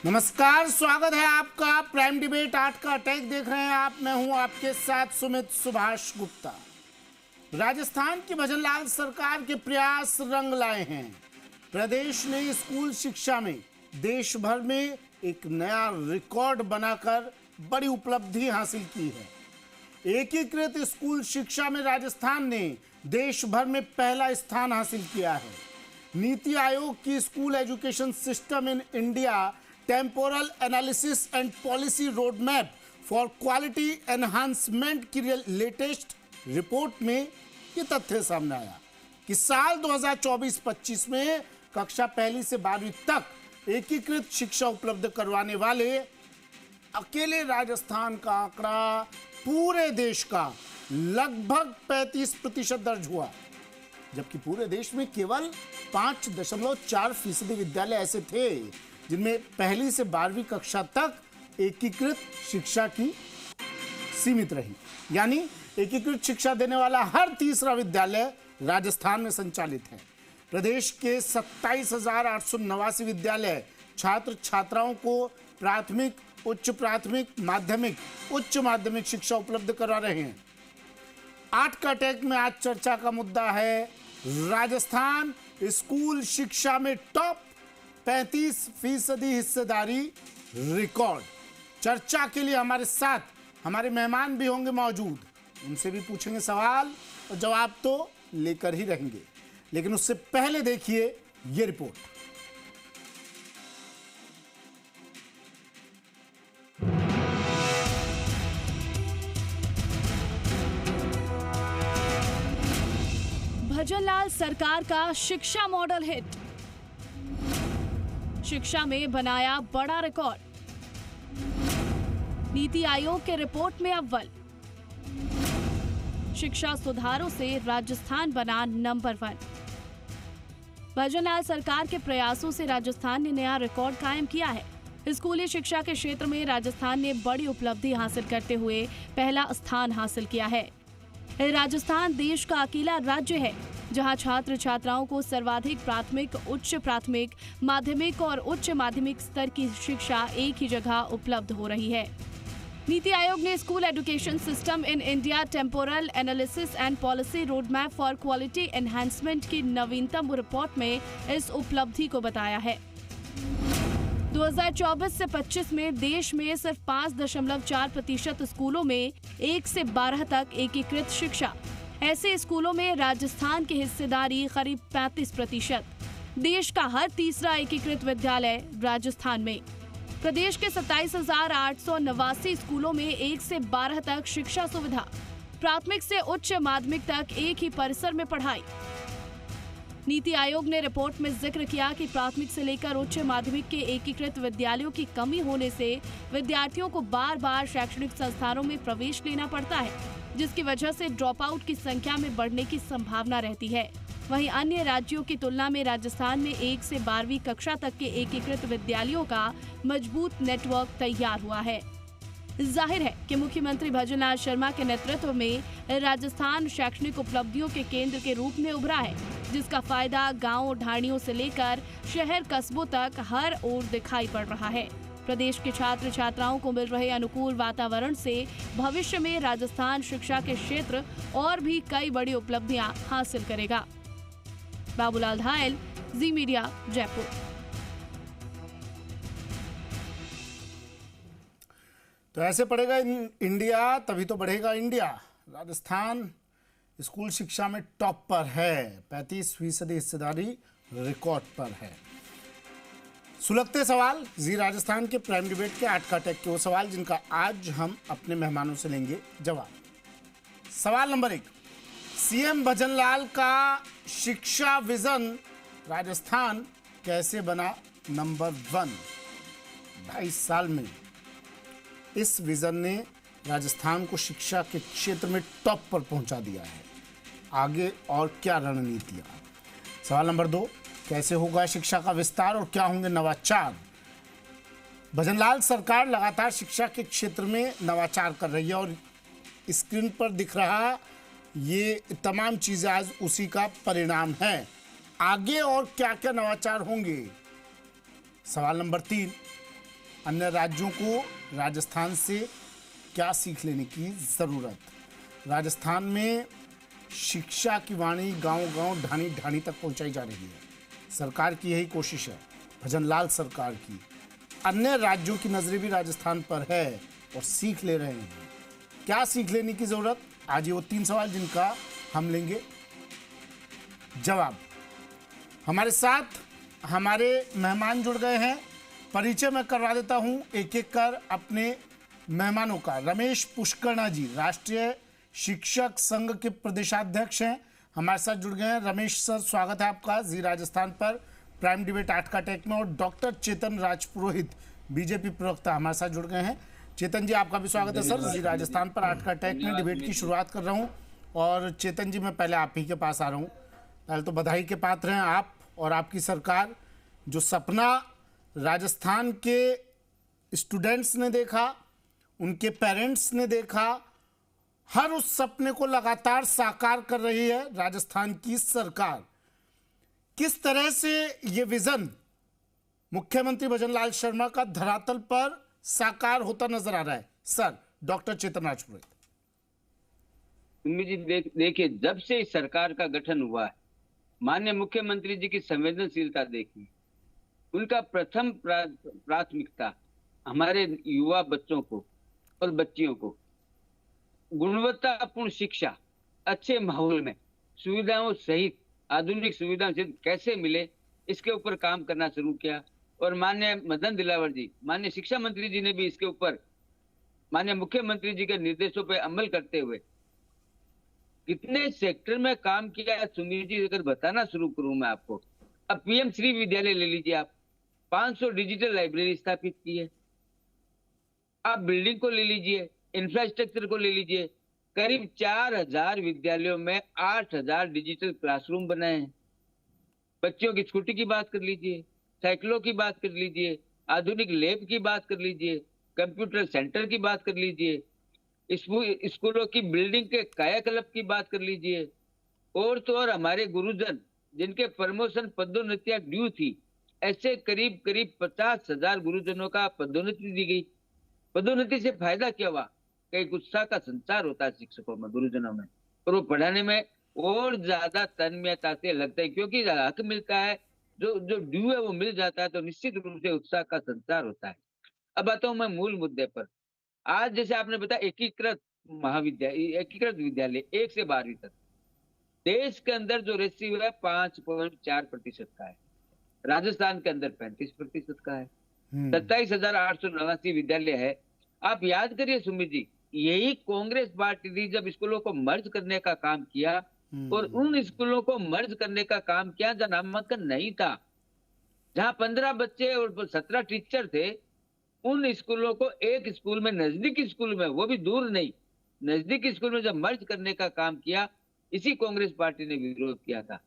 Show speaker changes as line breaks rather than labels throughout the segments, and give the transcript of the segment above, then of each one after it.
नमस्कार, स्वागत है आपका प्राइम डिबेट 8 का अटैक देख रहे हैं आप। मैं हूं आपके साथ सुमित सुभाष गुप्ता। राजस्थान की भजनलाल सरकार के प्रयास रंग लाए हैं। प्रदेश ने स्कूल शिक्षा में देश भर में एक नया रिकॉर्ड बनाकर बड़ी उपलब्धि हासिल की है। एकीकृत स्कूल शिक्षा में राजस्थान ने देश भर में पहला स्थान हासिल किया है। नीति आयोग की school education system in India temporal analysis and policy road map for quality enhancement की लेटेस्ट रिपोर्ट में ये तथ्य सामने आया कि साल 2024-25 में कक्षा पहली से 12वीं तक एकीकृत शिक्षा उपलब्ध करवाने वाले अकेले राजस्थान का आंकड़ा पूरे देश का लगभग 35% दर्ज हुआ, जबकि पूरे देश में केवल 5.4% विद्यालय ऐसे थे जिनमें पहली से 12वीं कक्षा तक एकीकृत शिक्षा की सीमित रही। यानी एकीकृत शिक्षा देने वाला हर तीसरा विद्यालय राजस्थान में संचालित है। प्रदेश के 27,889 विद्यालय छात्र छात्राओं को प्राथमिक, उच्च प्राथमिक, माध्यमिक, उच्च माध्यमिक शिक्षा उपलब्ध करा रहे हैं। 8 का अटैक में आज चर्चा का मुद्दा है राजस्थान स्कूल शिक्षा में टॉप 35% हिस्सेदारी रिकॉर्ड। चर्चा के लिए हमारे साथ हमारे मेहमान भी होंगे मौजूद, उनसे भी पूछेंगे सवाल और जवाब तो लेकर ही रहेंगे। लेकिन उससे पहले देखिए ये रिपोर्ट।
भजनलाल सरकार का शिक्षा मॉडल हिट, शिक्षा में बनाया बड़ा रिकॉर्ड। नीति आयोग के रिपोर्ट में अव्वल, शिक्षा सुधारों से राजस्थान बना नंबर 1। भजनलाल सरकार के प्रयासों से राजस्थान ने नया रिकॉर्ड कायम किया है। स्कूली शिक्षा के क्षेत्र में राजस्थान ने बड़ी उपलब्धि हासिल करते हुए पहला स्थान हासिल किया है। राजस्थान देश का अकेला राज्य है जहां छात्र छात्राओं को सर्वाधिक प्राथमिक, उच्च प्राथमिक, माध्यमिक और उच्च माध्यमिक स्तर की शिक्षा एक ही जगह उपलब्ध हो रही है। नीति आयोग ने school education system in India temporal analysis and policy road map for quality enhancement की नवीनतम रिपोर्ट में इस उपलब्धि को बताया है। 2024 से 25 में देश में सिर्फ 5.4% स्कूलों में 1 से 12 तक एकीकृत शिक्षा। ऐसे स्कूलों में राजस्थान की हिस्सेदारी करीब 35%। देश का हर तीसरा एकीकृत विद्यालय राजस्थान में। प्रदेश के 27,889 स्कूलों में 1 से 12 तक शिक्षा सुविधा। प्राथमिक से उच्च माध्यमिक तक एक ही परिसर में पढ़ाई। नीति आयोग ने रिपोर्ट में जिक्र किया कि प्राथमिक से लेकर उच्च माध्यमिक के एकीकृत विद्यालयों की कमी होने से विद्यार्थियों को बार बार शैक्षणिक संस्थानों में प्रवेश लेना पड़ता है, जिसकी वजह से ड्रॉप आउट की संख्या में बढ़ने की संभावना रहती है। वहीं अन्य राज्यों की तुलना में राजस्थान में 1 से 12वीं कक्षा तक के एकीकृत विद्यालयों का मजबूत नेटवर्क तैयार हुआ है। जाहिर है कि मुख्यमंत्री भजनलाल शर्मा के नेतृत्व में राजस्थान शैक्षणिक उपलब्धियों के केंद्र के रूप में उभरा है, जिसका फायदा गांव ढाणियों से लेकर शहर कस्बों तक हर ओर दिखाई पड़ रहा है। प्रदेश के छात्र छात्राओं को मिल रहे अनुकूल वातावरण से भविष्य में राजस्थान शिक्षा के क्षेत्र और भी कई बड़ी उपलब्धियां हासिल करेगा। बाबूलाल धायल, जी मीडिया, जयपुर।
तो ऐसे पढ़ेगा इंडिया तभी तो बढ़ेगा इंडिया। राजस्थान स्कूल शिक्षा में टॉप पर है, 35% हिस्सेदारी रिकॉर्ड पर है। सुलगते सवाल जी राजस्थान के प्राइम डिबेट के 8 का अटैक के वो सवाल जिनका आज हम अपने मेहमानों से लेंगे जवाब। सवाल नंबर 1, सीएम भजनलाल का शिक्षा विजन राजस्थान कैसे बना नंबर 1? 22 साल में इस विजन ने राजस्थान को शिक्षा के क्षेत्र में टॉप पर पहुंचा दिया है। आगे और क्या रणनीतियां? सवाल नंबर 2, कैसे होगा शिक्षा का विस्तार और क्या होंगे नवाचार? भजनलाल सरकार लगातार शिक्षा के क्षेत्र में नवाचार कर रही है और स्क्रीन पर दिख रहा ये तमाम चीज़ें आज उसी का परिणाम है। आगे और क्या क्या नवाचार होंगे? सवाल नंबर 3, अन्य राज्यों को राजस्थान से क्या सीख लेने की ज़रूरत। राजस्थान में शिक्षा की वाणी गांव-गांव, ढाणी-ढाणी तक पहुंचाई जा रही है। सरकार की यही कोशिश है, भजनलाल सरकार की। अन्य राज्यों की नज़रें भी राजस्थान पर है और सीख ले रहे हैं। क्या सीख लेने की ज़रूरत? आज ये वो 3 सवाल जिनका हम लेंगे जवाब। हमारे साथ हमारे मेहमान जुड़ गए हैं। परिचय मैं करवा देता हूं एक एक कर अपने मेहमानों का। रमेश पुष्करणा जी राष्ट्रीय शिक्षक संघ के प्रदेशाध्यक्ष हैं, हमारे साथ जुड़ गए हैं। रमेश सर, स्वागत है आपका जी राजस्थान पर प्राइम डिबेट आज का टेक में। और डॉक्टर चेतन राजपुरोहित बीजेपी प्रवक्ता हमारे साथ जुड़ गए हैं। चेतन जी, आपका भी स्वागत है सर जी राजस्थान पर आज का टेक में। डिबेट की शुरुआत कर रहा हूं और चेतन जी मैं पहले आप ही के पास आ रहा हूं। पहले तो बधाई के पात्र हैं आप और आपकी सरकार। जो सपना राजस्थान के स्टूडेंट्स ने देखा, उनके पेरेंट्स ने देखा, हर उस सपने को लगातार साकार कर रही है राजस्थान की सरकार। किस तरह से ये विजन मुख्यमंत्री भजनलाल शर्मा का धरातल पर साकार होता नजर आ रहा है सर? डॉक्टर चेतन राजपुरोहित
जी, देखिए, जब से इस सरकार का गठन हुआ है, माननीय मुख्यमंत्री जी की संवेदनशीलता देखी। उनका प्रथम प्राथमिकता हमारे युवा बच्चों को और बच्चियों को गुणवत्तापूर्ण शिक्षा अच्छे माहौल में सुविधाओं सहित, आधुनिक सुविधाओं सहित कैसे मिले, इसके ऊपर काम करना शुरू किया। और माननीय मदन दिलावर जी, माननीय शिक्षा मंत्री जी ने भी इसके ऊपर माननीय मुख्यमंत्री जी के निर्देशों पर अमल करते हुए कितने सेक्टर में काम किया। सुमित जी, अगर बताना शुरू करूं मैं आपको, अब पीएम श्री विद्यालय ले लीजिए आप, 500 डिजिटल लाइब्रेरी स्थापित की है। आप बिल्डिंग को ले लीजिए, इंफ्रास्ट्रक्चर को ले लीजिए, करीब 4000 विद्यालयों में 8000 डिजिटल क्लासरूम बनाए हैं। बच्चों की स्कूटी की बात कर लीजिए, साइकिलों की बात कर लीजिए, आधुनिक लैब की बात कर लीजिए, कंप्यूटर सेंटर की बात कर लीजिए, स्कूलों की बिल्डिंग के कायाकल्प की बात कर लीजिए। और तो और हमारे गुरुजन जिनके प्रमोशन पदोन्नतियां ड्यू थी, ऐसे करीब 50,000 गुरुजनों का पदोन्नति दी गई। पदोन्नति से फायदा क्या हुआ? कई उत्साह का संचार होता है शिक्षकों में, गुरुजनों में, और वो पढ़ाने में और ज्यादा तन्मयता से लगता है, क्योंकि हक मिलता है, जो ड्यू है वो मिल जाता है, तो निश्चित रूप से उत्साह का संचार होता है। अब आता हूं मैं मूल मुद्दे पर। आज जैसे आपने बताया एकीकृत विद्यालय 1 से 12वीं तक, देश के अंदर जो रेशियो है 5.4% का है, राजस्थान के अंदर 35% का है। 27,889 विद्यालय है। आप याद करिए सुमित जी, यही कांग्रेस पार्टी ने जब स्कूलों को मर्ज करने का काम किया, और उन स्कूलों को मर्ज करने का काम किया जहां नामांकन नहीं था, जहां 15 बच्चे और 17 टीचर थे, उन स्कूलों को एक स्कूल में, नजदीकी स्कूल में, वो भी दूर नहीं, नजदीकी स्कूल में जब मर्ज करने का काम किया, इसी कांग्रेस पार्टी ने विरोध किया था।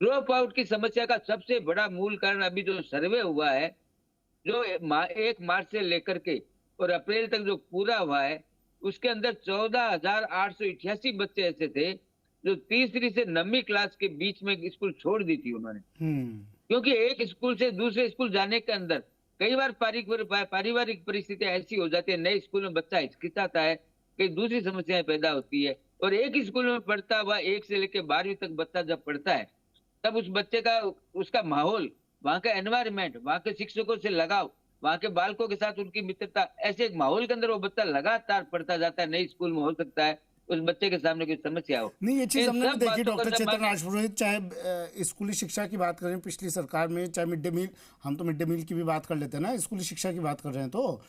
ड्रॉप आउट की समस्या का सबसे बड़ा मूल कारण अभी जो सर्वे हुआ है, जो 1 मार्च से लेकर के और अप्रैल तक जो पूरा हुआ है, उसके अंदर 14,888 बच्चे ऐसे थे जो तीसरी से 9वीं क्लास के बीच में स्कूल छोड़ दी थी उन्होंने। क्योंकि एक स्कूल से दूसरे स्कूल जाने के अंदर कई बार पारिवारिक परिस्थितियां ऐसी हो जाती है, नए स्कूल में बच्चा हिचकिचाता है, कई दूसरी समस्याएं पैदा होती है, और एक ही स्कूल में पढ़ता हुआ 1 से लेकर 12वीं तक बच्चा जब पढ़ता है, तब उस बच्चे का, उसका माहौल, वहां का एनवायरमेंट, वहां के शिक्षकों से लगाव, वहां के बालकों के साथ उनकी मित्रता, ऐसे एक माहौल के अंदर वो बच्चा लगातार पढ़ता जाता है। नई स्कूल में हो सकता है उस बच्चे के सामने कोई समस्या हो।
नहीं, ये चीज हमने देखी डॉक्टर चेतन राजपुरोहित, चाहे स्कूली शिक्षा की बात करें पिछली सरकार में, चाहे मिड डे मील, हम तो मिड डे मील की भी बात कर लेते हैं ना, स्कूली शिक्षा की बात कर रहे हैं, तो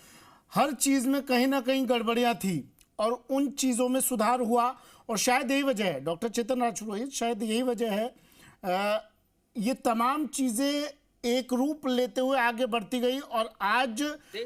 हर चीज में कहीं ना कहीं गड़बड़ियां थी और उन चीजों में सुधार हुआ। और शायद यही वजह है डॉक्टर चेतन राजपुरोहित, शायद यही वजह है ये तमाम चीजें एक रूप लेते हुए आगे बढ़ती गई। और आज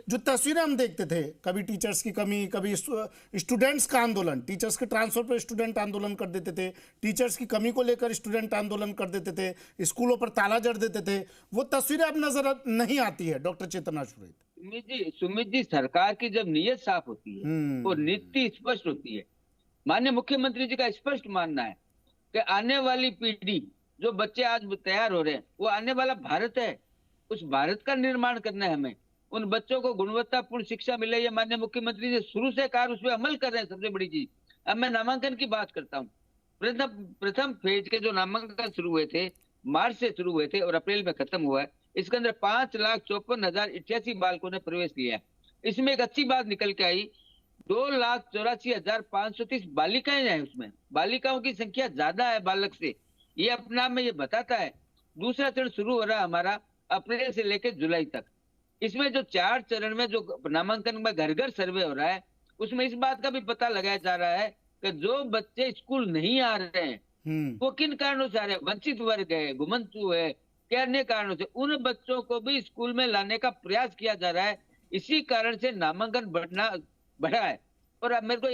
जो तस्वीरें हम देखते थे, कभी टीचर्स की कमी, कभी स्टूडेंट्स का आंदोलन, टीचर्स के ट्रांसफर पर स्टूडेंट आंदोलन कर देते थे, टीचर्स की कमी को लेकर स्टूडेंट आंदोलन कर देते थे, स्कूलों पर ताला जड़ देते थे, वो तस्वीरें अब नजर नहीं आती है डॉक्टर चेतन राजपुरोहित।
सुमित जी, सरकार की जब नीयत साफ होती है और नीति स्पष्ट होती है, माननीय मुख्यमंत्री जी का स्पष्ट मानना है कि आने वाली पीढ़ी, जो बच्चे आज तैयार हो रहे हैं, वो आने वाला भारत है, उस भारत का निर्माण करना है हमें। उन बच्चों को गुणवत्तापूर्ण शिक्षा मिले, ये माननीय मुख्यमंत्री जी शुरू से कहा, उस पर अमल कर रहे हैं, सबसे बड़ी चीज। अब मैं नामांकन की बात करता हूँ। प्रथम फेज के जो नामांकन शुरू हुए थे, मार्च से शुरू हुए थे और अप्रैल में खत्म हुआ है। इसके अंदर 5,54,088 बालकों ने प्रवेश लिया। इसमें एक अच्छी बात निकल के आई, 2,84,530 बालिकाएं हैं। उसमें बालिकाओं की संख्या ज्यादा है बालक से, ये अपने आप में ये बताता है। दूसरा चरण शुरू हो रहा है हमारा अप्रैल से लेकर जुलाई तक। इसमें जो 4 चरण में जो नामांकन में घर घर सर्वे हो रहा है, उसमें इस बात का भी पता लगाया जा रहा है कि जो बच्चे स्कूल नहीं आ रहे हैं वो किन कारणों से आ रहे हैं, वंचित वर्ग है, घुमंतु है, क्या अन्य कारणों से, उन बच्चों को भी स्कूल में लाने का प्रयास किया जा रहा है। इसी कारण से नामांकन बढ़ा है। और अब मेरा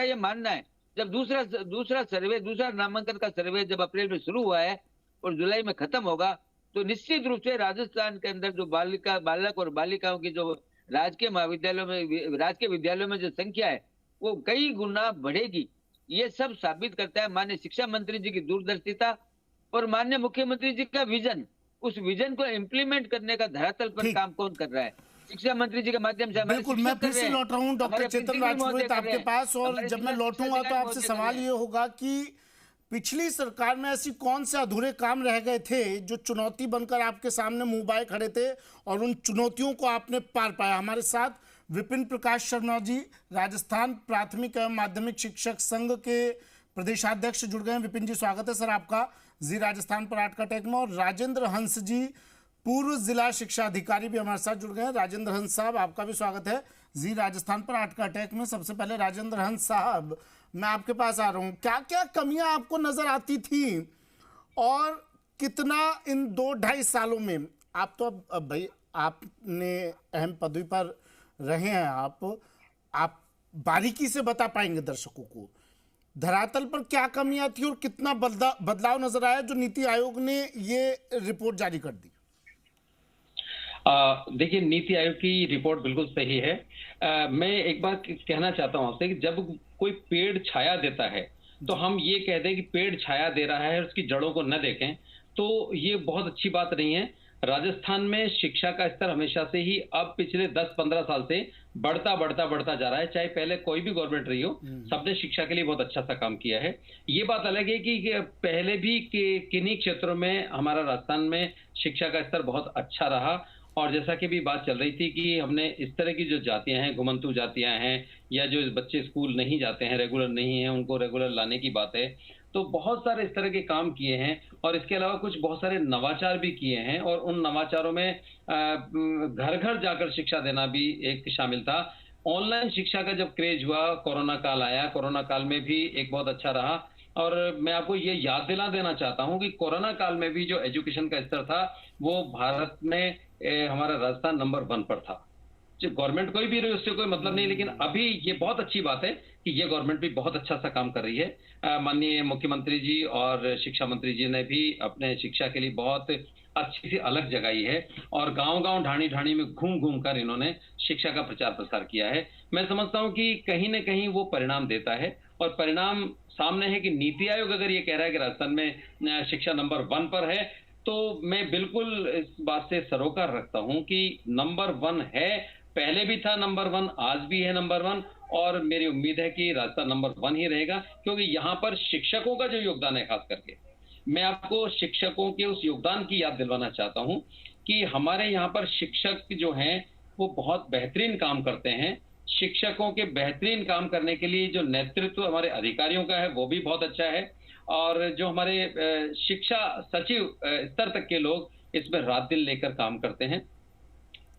ये मानना है, जब दूसरा नामांकन का सर्वे जब अप्रैल में शुरू हुआ है और जुलाई में खत्म होगा, तो निश्चित रूप से राजस्थान के अंदर जो बालक और बालिकाओं की जो राजकीय विद्यालयों में जो संख्या है वो कई गुना बढ़ेगी। ये सब साबित करता है माननीय शिक्षा मंत्री जी की दूरदर्शिता और माननीय मुख्यमंत्री जी का विजन। उस विजन को इम्प्लीमेंट करने का धरातल पर काम कौन कर रहा है? शिक्षा मंत्री जी के माध्यम से।
बिल्कुल, मैं फिर से लौट रहा हूँ डॉक्टर चेतन राजपुरोहित आपके पास, और जब मैं लौटूंगा तो आपसे सवाल ये होगा कि पिछली सरकार में ऐसी कौन से अधूरे काम रह गए थे जो चुनौती बनकर आपके सामने मुंह बाए खड़े थे और उन चुनौतियों को आपने पार पाया? हमारे साथ विपिन प्रकाश शर्मा जी, राजस्थान प्राथमिक एवं माध्यमिक शिक्षक संघ के प्रदेशाध्यक्ष जुड़ गए हैं। विपिन जी, स्वागत है सर आपका जी राजस्थान पर आज का टेक में। और राजेंद्र हंस जी, पूर्व जिला शिक्षा अधिकारी, भी हमारे साथ जुड़ गए हैं। राजेंद्र हंस साहब, आपका भी स्वागत है जी राजस्थान पर आज का अटैक में। सबसे पहले राजेंद्र हंस साहब, मैं आपके पास आ रहा हूँ, क्या क्या कमियां आपको नजर आती थी और कितना इन 2-2.5 सालों में, आप तो अब भाई आपने अहम पदवी पर रहे हैं, आप बारीकी से बता पाएंगे दर्शकों को धरातल पर क्या कमियां थी और कितना बदलाव नजर आया जो नीति आयोग ने ये रिपोर्ट जारी कर दी?
देखिए, नीति आयोग की रिपोर्ट बिल्कुल सही है। मैं एक बार कहना चाहता हूं आपसे कि जब कोई पेड़ छाया देता है तो हम ये कह दें कि पेड़ छाया दे रहा है, उसकी जड़ों को न देखें, तो ये बहुत अच्छी बात नहीं है। राजस्थान में शिक्षा का स्तर हमेशा से ही अब पिछले 10-15 साल से बढ़ता जा रहा है। चाहे पहले कोई भी गवर्नमेंट रही हो, सबने शिक्षा के लिए बहुत अच्छा सा काम किया है। ये बात अलग है कि पहले भी किन्हीं क्षेत्रों में हमारा राजस्थान में शिक्षा का स्तर बहुत अच्छा रहा। और जैसा कि भी बात चल रही थी कि हमने इस तरह की जो जातियां हैं, घुमंतु जातियां हैं, या जो बच्चे स्कूल नहीं जाते हैं, रेगुलर नहीं है, उनको रेगुलर लाने की बात है, तो बहुत सारे इस तरह के काम किए हैं। और इसके अलावा कुछ बहुत सारे नवाचार भी किए हैं, और उन नवाचारों में घर घर जाकर शिक्षा देना भी एक शामिल था। ऑनलाइन शिक्षा का जब क्रेज हुआ, कोरोना काल आया, कोरोना काल में भी एक बहुत अच्छा रहा। और मैं आपको ये याद दिला देना चाहता हूं कि कोरोना काल में भी जो एजुकेशन का स्तर था वो भारत में हमारा राजस्थान नंबर 1 पर था। जो गवर्नमेंट कोई भी रही उससे कोई मतलब नहीं, लेकिन अभी ये बहुत अच्छी बात है कि ये गवर्नमेंट भी बहुत अच्छा सा काम कर रही है। माननीय मुख्यमंत्री जी और शिक्षा मंत्री जी ने भी अपने शिक्षा के लिए बहुत अच्छी सी अलग जगाई है, और गांव-गांव, ढाणी-ढाणी में घूम कर इन्होंने शिक्षा का प्रचार प्रसार किया है। मैं समझता हूं कि कहीं न कहीं वो परिणाम देता है, और परिणाम सामने है कि नीति आयोग अगर ये कह रहा है कि राजस्थान में शिक्षा नंबर 1 पर है, तो मैं बिल्कुल इस बात से सरोकार रखता हूं कि नंबर 1 है, पहले भी था नंबर 1, आज भी है नंबर 1, और मेरी उम्मीद है कि राजस्थान नंबर 1 ही रहेगा, क्योंकि यहाँ पर शिक्षकों का जो योगदान है, खास करके मैं आपको शिक्षकों के उस योगदान की याद दिलवाना चाहता हूं कि हमारे यहाँ पर शिक्षक जो हैं वो बहुत बेहतरीन काम करते हैं। शिक्षकों के बेहतरीन काम करने के लिए जो नेतृत्व हमारे अधिकारियों का है वो भी बहुत अच्छा है, और जो हमारे शिक्षा सचिव स्तर तक के लोग इसमें रात दिन लेकर काम करते हैं।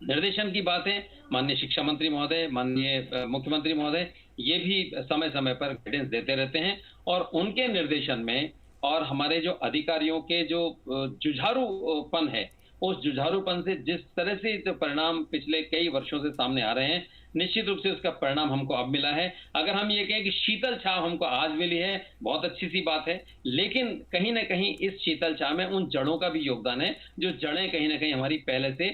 निर्देशन की बात है, माननीय शिक्षा मंत्री महोदय, माननीय मुख्यमंत्री महोदय, ये भी समय समय पर गाइडेंस देते रहते हैं, और उनके निर्देशन में और हमारे जो अधिकारियों के जो जुझारूपन है, उस जुझारूपन से जिस तरह से जो परिणाम पिछले कई वर्षों से सामने आ रहे हैं, निश्चित रूप से उसका परिणाम हमको अब मिला है। अगर हम ये कहें कि शीतल छाव हमको आज मिली है, बहुत अच्छी सी बात है, लेकिन कहीं ना कहीं इस शीतल छाव में उन जड़ों का भी योगदान है, जो जड़ें कहीं ना कहीं हमारी पहले से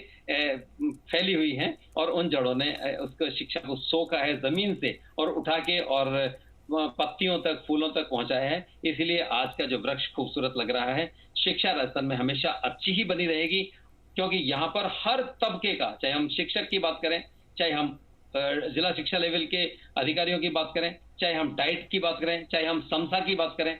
फैली हुई हैं, और उन जड़ों ने उसको शिक्षा को सोखा है जमीन से और उठा के और पत्तियों तक, फूलों तक पहुंचाया है। इसीलिए आज का जो वृक्ष खूबसूरत लग रहा है। शिक्षा राजस्थान में हमेशा अच्छी ही बनी रहेगी, क्योंकि यहाँ पर हर तबके का, चाहे हम शिक्षक की बात करें, चाहे हम जिला शिक्षा लेवल के अधिकारियों की बात करें, चाहे हम डाइट की बात करें, चाहे हम समसा की बात करें,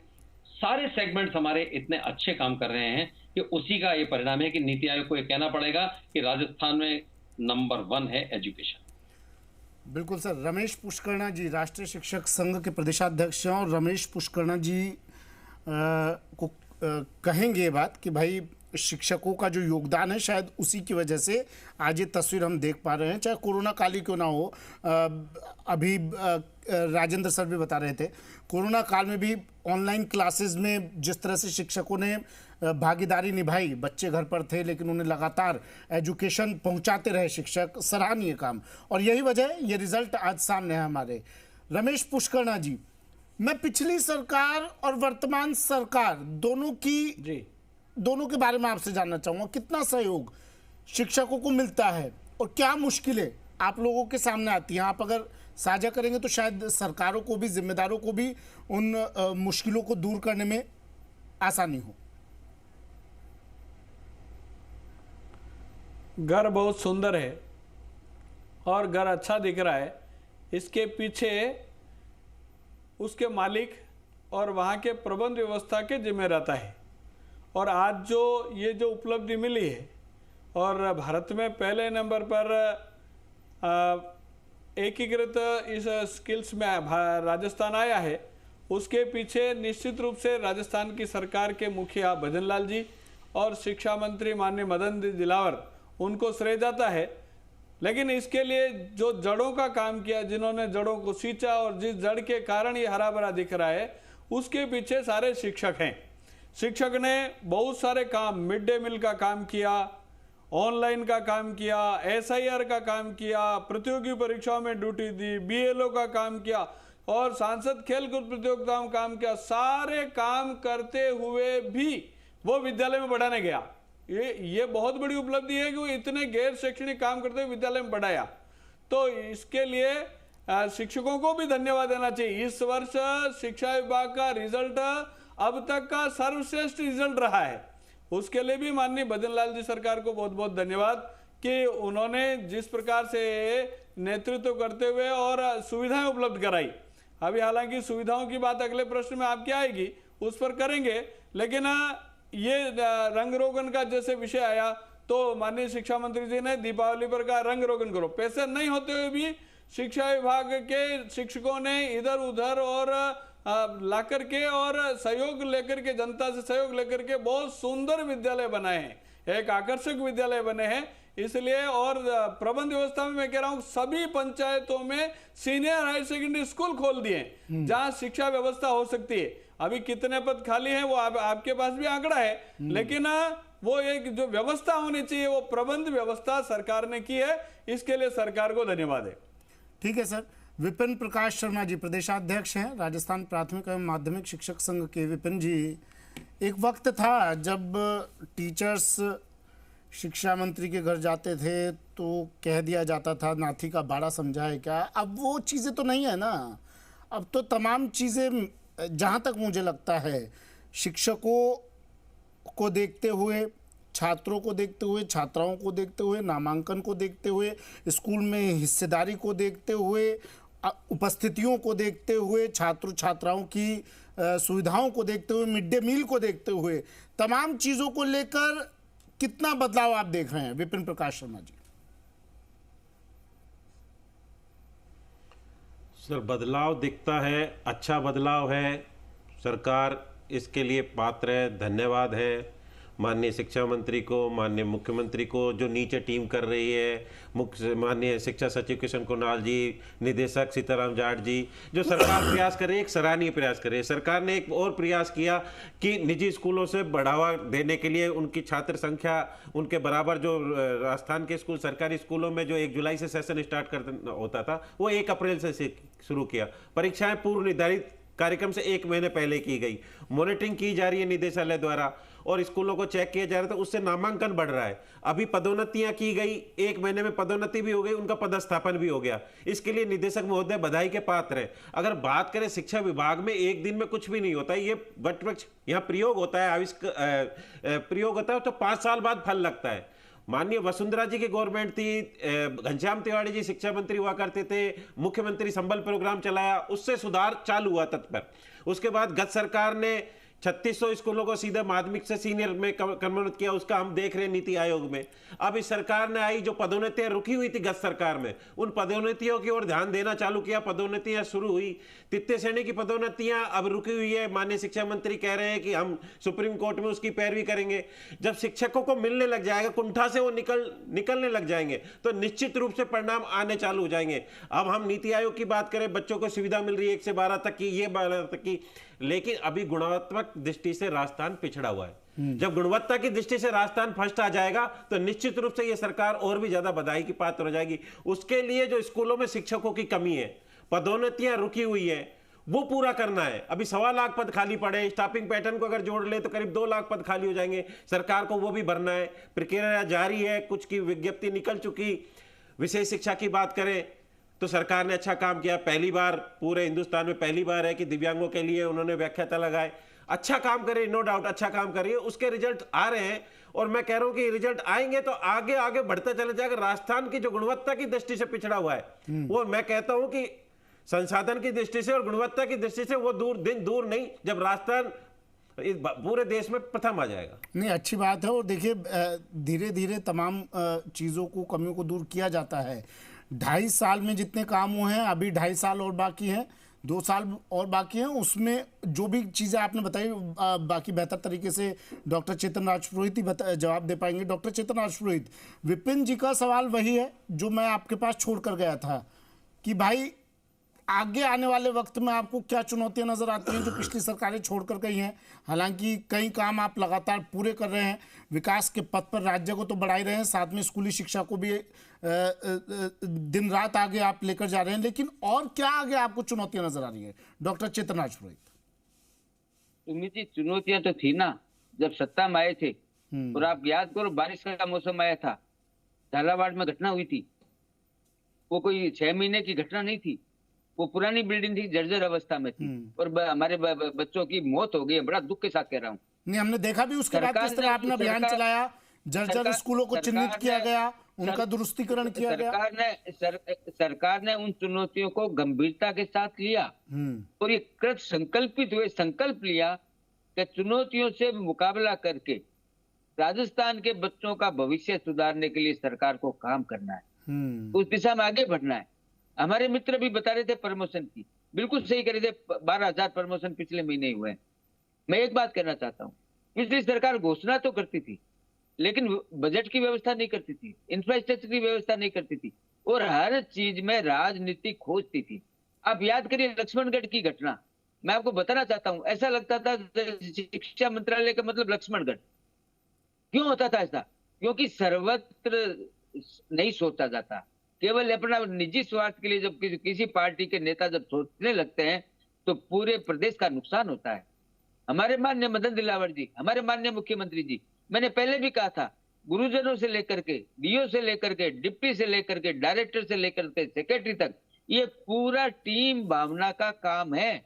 सारे सेगमेंट्स हमारे इतने अच्छे काम कर रहे हैं कि उसी का ये परिणाम है कि नीति आयोग को ये कहना पड़ेगा कि राजस्थान में नंबर 1 है एजुकेशन।
बिल्कुल सर। रमेश पुष्करणा जी राष्ट्रीय शिक्षक संघ के प्रदेशाध्यक्ष हैं और रमेश पुष्करणा जी को कहेंगे ये बात कि भाई शिक्षकों का जो योगदान है शायद उसी की वजह से आज ये तस्वीर हम देख पा रहे हैं, चाहे कोरोना काल ही क्यों ना हो। अभी राजेंद्र सर भी बता रहे थे कोरोना काल में भी ऑनलाइन क्लासेस में जिस तरह से शिक्षकों ने भागीदारी निभाई, बच्चे घर पर थे लेकिन उन्हें लगातार एजुकेशन पहुंचाते रहे शिक्षक, सराहनीय काम। और यही वजह ये रिजल्ट आज सामने है हमारे। रमेश पुष्करणा जी, मैं पिछली सरकार और वर्तमान सरकार दोनों के बारे में आपसे जानना चाहूंगा, कितना सहयोग शिक्षकों को मिलता है और क्या मुश्किलें आप लोगों के सामने आती हैं। आप अगर साझा करेंगे तो शायद सरकारों को भी, जिम्मेदारों को भी उन मुश्किलों को दूर करने में आसानी हो।
घर बहुत सुंदर है और घर अच्छा दिख रहा है, इसके पीछे उसके मालिक और वहाँ के प्रबंध व्यवस्था के जिम्मे रहता है। और आज ये जो उपलब्धि मिली है और भारत में पहले नंबर पर एकीकृत इस स्किल्स में राजस्थान आया है, उसके पीछे निश्चित रूप से राजस्थान की सरकार के मुखिया भजन लाल जी और शिक्षा मंत्री माननीय मदन दिलावर, उनको श्रेय जाता है। लेकिन इसके लिए जो जड़ों का काम किया, जिन्होंने जड़ों को सींचा और जिस जड़ के कारण ये हरा भरा दिख रहा है, उसके पीछे सारे शिक्षक हैं। शिक्षक ने बहुत सारे काम, मिड डे मील का काम किया, ऑनलाइन का काम किया, SIR का काम किया, प्रतियोगी परीक्षाओं में ड्यूटी दी, BLO का काम किया और सांसद खेलकूद प्रतियोगिताओं में काम किया। सारे काम करते हुए भी वो विद्यालय में पढ़ाने गया। ये बहुत बड़ी उपलब्धि है कि वो इतने गैर शैक्षणिक काम करते हुए विद्यालय में पढ़ाया। तो इसके लिए शिक्षकों को भी धन्यवाद देना चाहिए। इस वर्ष शिक्षा विभाग का रिजल्ट अब तक का सर्वश्रेष्ठ रिजल्ट रहा है, उसके लिए भी माननीय भजन लाल जी सरकार को बहुत बहुत धन्यवाद कि उन्होंने जिस प्रकार से नेतृत्व करते हुए और सुविधाएं उपलब्ध कराई। अभी हालांकि सुविधाओं की बात अगले प्रश्न में आपकी आएगी, उस पर करेंगे। लेकिन ये रंग रोगन का जैसे विषय आया तो माननीय शिक्षा मंत्री जी ने दीपावली पर कहा रंग रोगन करो। पैसे नहीं होते हुए भी शिक्षा विभाग के शिक्षकों ने इधर उधर और ला करके और सहयोग लेकर के, जनता से सहयोग लेकर के बहुत सुंदर विद्यालय बनाए हैं, एक आकर्षक विद्यालय बने हैं। इसलिए और प्रबंध व्यवस्था में मैं कह रहा हूं सभी पंचायतों में सीनियर हायर सेकेंडरी स्कूल खोल दिए जहां शिक्षा व्यवस्था हो सकती है। अभी कितने पद खाली हैं वो आपके पास भी आंकड़ा है, लेकिन वो एक जो व्यवस्था होनी चाहिए वो प्रबंध व्यवस्था सरकार ने की है, इसके लिए सरकार को धन्यवाद है।
ठीक है सर। विपिन प्रकाश शर्मा जी प्रदेशाध्यक्ष हैं राजस्थान प्राथमिक एवं माध्यमिक शिक्षक संघ के। विपिन जी, एक वक्त था जब टीचर्स शिक्षा मंत्री के घर जाते थे तो कह दिया जाता था नाथी का बाड़ा समझा है क्या। अब वो चीज़ें तो नहीं है ना। अब तो तमाम चीज़ें, जहाँ तक मुझे लगता है, शिक्षकों को देखते हुए, छात्रों को देखते हुए, छात्राओं को देखते हुए, नामांकन को देखते हुए, स्कूल में हिस्सेदारी को देखते हुए, उपस्थितियों को देखते हुए, छात्र छात्राओं की सुविधाओं को देखते हुए, मिड डे मील को देखते हुए, तमाम चीज़ों को लेकर कितना बदलाव आप देख रहे हैं विपिन प्रकाश शर्मा जी?
सर, बदलाव दिखता है, अच्छा बदलाव है। सरकार इसके लिए पात्र है, धन्यवाद है माननीय शिक्षा मंत्री को, माननीय मुख्यमंत्री को जो नीचे टीम कर रही है, माननीय शिक्षा सचिव किशन कुणाल जी, निदेशक सीताराम जाट जी, जो सरकार प्रयास कर रही है, एक सराहनीय प्रयास कर रही है। सरकार ने एक और प्रयास किया कि निजी स्कूलों से बढ़ावा देने के लिए उनकी छात्र संख्या उनके बराबर, जो राजस्थान के स्कूल, सरकारी स्कूलों में जो 1 जुलाई से सेशन स्टार्ट होता था वो 1 अप्रैल से शुरू किया। परीक्षाएं पूर्व निर्धारित कार्यक्रम से 1 महीने पहले की गई। मॉनिटरिंग की जा रही है निदेशालय द्वारा और स्कूलों को चेक किया जा रहा था, उससे नामांकन बढ़ रहा है। अभी पदोन्नतियां की गई, 1 महीने में पदोन्नति भी हो गई, उनका पदस्थापन भी हो गया। इसके लिए निदेशक महोदय बधाई के पात्र है। अगर बात करें शिक्षा विभाग में, एक दिन में कुछ भी नहीं होता है। ये वट वृक्ष यहाँ प्रयोग होता है, प्रयोग होता है तो 5 साल बाद फल लगता है। माननीय वसुंधरा जी की गवर्नमेंट थी, घनश्याम तिवारी जी शिक्षा मंत्री हुआ करते थे, मुख्यमंत्री संबल प्रोग्राम चलाया, उससे सुधार चालू हुआ तत्पर। उसके बाद गत सरकार ने 3600 स्कूलों को सीधे माध्यमिक से सीनियर में कन्वर्ट किया, उसका हम देख रहे हैं नीति आयोग में। अब इस सरकार ने आई जो पदोन्नतियां रुकी हुई थी गत सरकार में, उन पदोन्नतियों की ओर ध्यान देना चालू किया, पदोन्नतियां शुरू हुई। तृतीय श्रेणी की पदोन्नतियां अब रुकी हुई है। माननीय शिक्षा मंत्री कह रहे हैं कि हम सुप्रीम कोर्ट में उसकी पैरवी करेंगे। जब शिक्षकों को मिलने लग जाएगा, कुंठा से वो निकलने लग जाएंगे, तो निश्चित रूप से परिणाम आने चालू हो जाएंगे। अब हम नीति आयोग की बात करें, बच्चों को सुविधा मिल रही है 1 से 12 तक की, ये 12 तक की, लेकिन अभी गुणवत्तात्मक दृष्टि से राजस्थान पिछड़ा हुआ है। जब गुणवत्ता की दृष्टि से राजस्थान फर्स्ट आ जाएगा तो निश्चित रूप से यह सरकार और भी ज्यादा बधाई की पात्र हो जाएगी। उसके लिए जो स्कूलों में शिक्षकों की कमी है, पदोन्नतियां रुकी हुई है, वो पूरा करना है। अभी 1.25 लाख पद खाली पड़े, स्टाफिंग पैटर्न को अगर जोड़ ले तो करीब 2 लाख पद खाली हो जाएंगे, सरकार को वो भी भरना है। प्रक्रिया जारी है, कुछ की विज्ञप्ति निकल चुकी। विशेष शिक्षा की बात करें तो सरकार ने अच्छा काम किया, पहली बार पूरे हिंदुस्तान में पहली बार है कि दिव्यांगों के लिए उन्होंने व्याख्याता लगाए। अच्छा काम करे, नो डाउट अच्छा काम करिए, उसके रिजल्ट आ रहे हैं और मैं कह रहा हूं कि रिजल्ट आएंगे तो आगे आगे बढ़ते चले जाएगा। राजस्थान की जो गुणवत्ता की दृष्टि से पिछड़ा हुआ है, वो मैं कहता हूं कि संसाधन की दृष्टि से और गुणवत्ता की दृष्टि से वो दिन दूर नहीं, जब राजस्थान इस पूरे देश में प्रथम आ जाएगा।
नहीं, अच्छी बात है। और देखिए धीरे धीरे तमाम चीज़ों को, कमियों को दूर किया जाता है। 2.5 साल में जितने काम हुए हैं, अभी 2.5 साल और बाकी हैं, 2 साल और बाकी हैं। उसमें जो भी चीज़ें आपने बताई बाकी बेहतर तरीके से डॉक्टर चेतन राजपुरोहित ही जवाब दे पाएंगे। डॉक्टर चेतन राजपुरोहित, विपिन जी का सवाल वही है जो मैं आपके पास छोड़ कर गया था कि भाई आगे आने वाले वक्त में आपको क्या चुनौतियां नजर आती हैं जो पिछली सरकारें छोड़कर गई हैं? हालांकि कई काम आप लगातार पूरे कर रहे हैं, विकास के पथ पर राज्य को तो बढ़ा ही रहे हैं, साथ में स्कूली शिक्षा को भी दिन रात आगे आप लेकर जा रहे हैं, लेकिन और क्या आगे आपको चुनौतियां नजर आ रही है डॉक्टर चेतन राजपुरोहित?
सुमित जी, चुनौतियां तो थी ना जब सत्ता में आए थे। और आप याद करो, बारिश का मौसम आया था, झालावाड़ में घटना हुई थी। वो कोई 6 महीने की घटना नहीं थी, वो पुरानी बिल्डिंग थी, जर्जर अवस्था में थी और हमारे बच्चों की मौत हो गई। बड़ा दुख के साथ कह रहा हूँ।
नहीं, हमने देखा भी उसके बाद किस तरह आपने अभियान चलाया, जर्जर स्कूलों को चिन्हित किया गया, उनका दुरुस्तीकरण किया गया।
सरकार ने उन चुनौतियों को गंभीरता के साथ लिया और ये कृत संकल्पित हुए, संकल्प लिया कि चुनौतियों से मुकाबला करके राजस्थान के बच्चों का भविष्य सुधारने के लिए सरकार को काम करना है, उस दिशा में आगे बढ़ना है। हमारे मित्र भी बता रहे थे प्रमोशन की, बिल्कुल सही कह रहे थे, 12,000 प्रमोशन पिछले महीने हुए। मैं एक बात कहना चाहता हूँ, पिछली सरकार घोषणा तो करती थी लेकिन बजट की व्यवस्था नहीं करती थी, इंफ्रास्ट्रक्चर की व्यवस्था नहीं करती थी और हर चीज में राजनीति खोजती थी। आप याद करिए लक्ष्मणगढ़ की घटना, मैं आपको बताना चाहता हूँ, ऐसा लगता था शिक्षा मंत्रालय का मतलब लक्ष्मणगढ़। क्यों होता था ऐसा? क्योंकि सर्वत्र नहीं सोचा जाता, केवल अपना निजी स्वार्थ के लिए जब किसी पार्टी के नेता जब सोचने लगते हैं तो पूरे प्रदेश का नुकसान होता है। हमारे माननीय मदन दिलावर जी, हमारे माननीय मुख्यमंत्री जी, मैंने पहले भी कहा था, गुरुजनों से लेकर के डीओ से लेकर के डिप्टी से लेकर के डायरेक्टर से लेकर के सेक्रेटरी तक, ये पूरा टीम भावना का काम है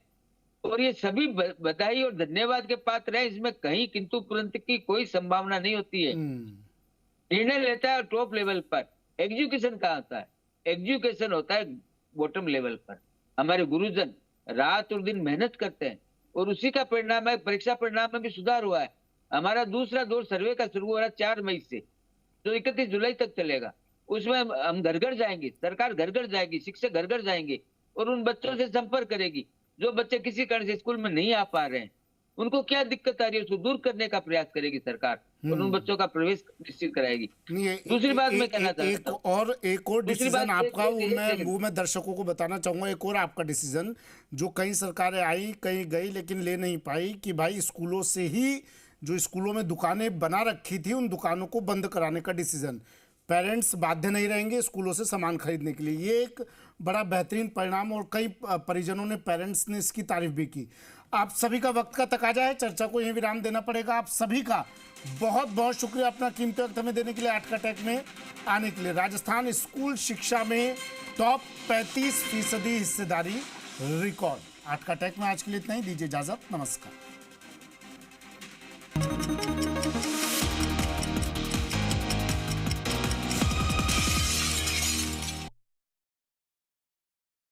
और ये सभी बधाई और धन्यवाद के पात्र है। इसमें कहीं किंतु परंतु की कोई संभावना नहीं होती है। निर्णय लेता है टॉप लेवल पर, एग्जीक्यूशन कहाँ होता है? एग्जीक्यूशन होता है बॉटम लेवल पर। हमारे गुरुजन रात और दिन मेहनत करते हैं और उसी का परिणाम है, परीक्षा परिणाम में भी सुधार हुआ है। हमारा दूसरा दौर सर्वे का शुरू हो रहा है 4 मई से, जो 31 जुलाई तक चलेगा। उसमें हम घर घर जाएंगे, सरकार घर घर जाएगी, शिक्षक घर घर जाएंगे और उन बच्चों से संपर्क करेगी जो बच्चे किसी कारण से स्कूल में नहीं आ पा रहे हैं, उनको क्या दिक्कत आ रही है उसको दूर करने का प्रयास करेगी सरकार और उन बच्चों का प्रवेश निश्चित कराएगी। दूसरी बात मैं कहना चाहता हूं,
एक और डिसीजन आपका, वो मैं दर्शकों को बताना चाहूंगा, एक और आपका डिसीजन जो कई सरकारें आई, कहीं गई लेकिन ले नहीं पाई, कि भाई स्कूलों से ही जो स्कूलों में दुकानें बना रखी थी उन दुकानों को बंद कराने का डिसीजन। पेरेंट्स बाध्य नहीं रहेंगे स्कूलों से सामान खरीदने के लिए, ये एक बड़ा बेहतरीन परिणाम और कई परिजनों ने, पेरेंट्स ने इसकी तारीफ भी की। आप सभी का वक्त का तकाजा है, चर्चा को यहीं विराम देना पड़ेगा। आप सभी का बहुत बहुत शुक्रिया अपना कीमती वक्त हमें देने के लिए, आज का टैग में आने के लिए। राजस्थान स्कूल शिक्षा में टॉप 35% हिस्सेदारी रिकॉर्ड। आज का टैग में आज के लिए इतना ही, दीजिए इजाजत, नमस्कार।